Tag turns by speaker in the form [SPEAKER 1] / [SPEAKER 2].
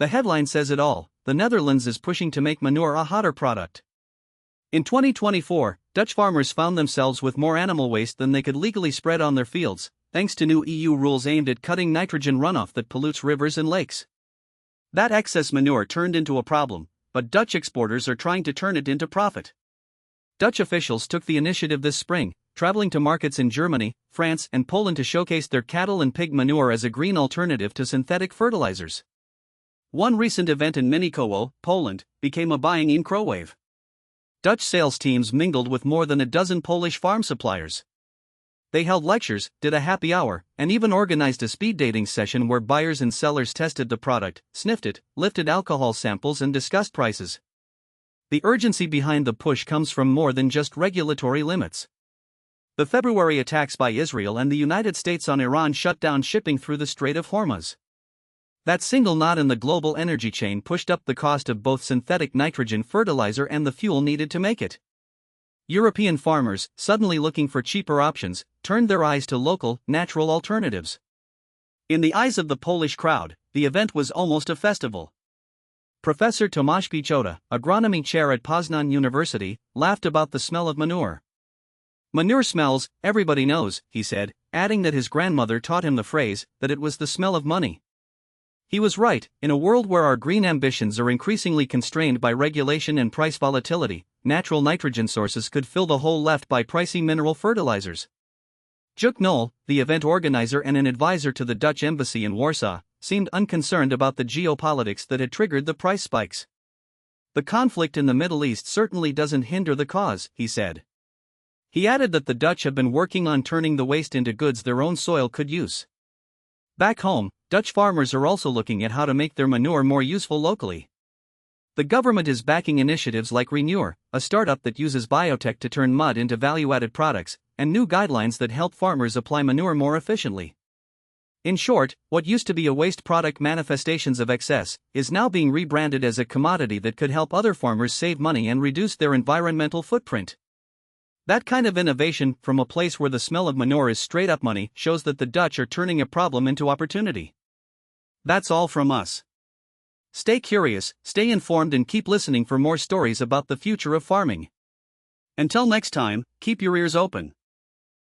[SPEAKER 1] The headline says it all: the Netherlands is pushing to make manure a hotter product. In 2024, Dutch farmers found themselves with more animal waste than they could legally spread on their fields, thanks to new EU rules aimed at cutting nitrogen runoff that pollutes rivers and lakes. That excess manure turned into a problem, but Dutch exporters are trying to turn it into profit. Dutch officials took the initiative this spring, traveling to markets in Germany, France, and Poland to showcase their cattle and pig manure as a green alternative to synthetic fertilizers. One recent event in Mnichowo, Poland, became a buying-in crowave. Dutch sales teams mingled with more than a dozen Polish farm suppliers. They held lectures, did a happy hour, and even organized a speed dating session where buyers and sellers tested the product, sniffed it, lifted alcohol samples, and discussed prices. The urgency behind the push comes from more than just regulatory limits. The February attacks by Israel and the United States on Iran shut down shipping through the Strait of Hormuz. That single knot in the global energy chain pushed up the cost of both synthetic nitrogen fertilizer and the fuel needed to make it. European farmers, suddenly looking for cheaper options, turned their eyes to local, natural alternatives. In the eyes of the Polish crowd, the event was almost a festival. Professor Tomasz Piechota, agronomy chair at Poznan University, laughed about the smell of manure. "Manure smells, everybody knows," he said, adding that his grandmother taught him the phrase, that it was the smell of money. He was right. In a world where our green ambitions are increasingly constrained by regulation and price volatility, natural nitrogen sources could fill the hole left by pricey mineral fertilizers. Juk Knoll, the event organizer and an advisor to the Dutch embassy in Warsaw, seemed unconcerned about the geopolitics that had triggered the price spikes. "The conflict in the Middle East certainly doesn't hinder the cause," he said. He added that the Dutch have been working on turning the waste into goods their own soil could use. Back home, Dutch farmers are also looking at how to make their manure more useful locally. The government is backing initiatives like Manure, a startup that uses biotech to turn mud into value-added products, and new guidelines that help farmers apply manure more efficiently. In short, what used to be a waste product, Manifestations of Excess, is now being rebranded as a commodity that could help other farmers save money and reduce their environmental footprint. That kind of innovation, from a place where the smell of manure is straight up money, shows that the Dutch are turning a problem into opportunity. That's all from us. Stay curious, stay informed, and keep listening for more stories about the future of farming. Until next time, keep your ears open.